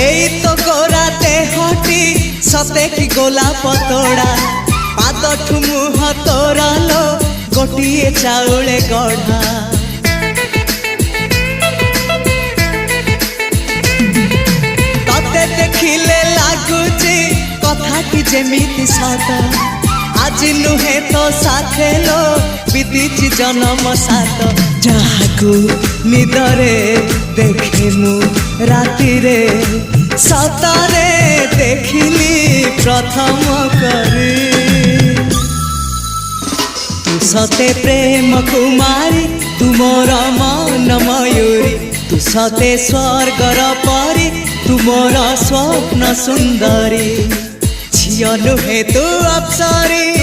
एई तो गोरा देहटी सते कि गोलाप तोड़ा पाद मुह तोरा लो गोटिए चाउले गढ़ा तते देखिले लागुची कथाटी जेमिति सत आज नुहे तो साथे लो बीतीची जन्म सात जहाकू निदरे देखे मु राति रे सतरे देखिली प्रथम करी तू सते प्रेम कुमारी तू मोर मन मयूरी तू सते स्वर्गर परी तू मोर स्वप्न सुंदरी झियो नुहे तू अप्सरी।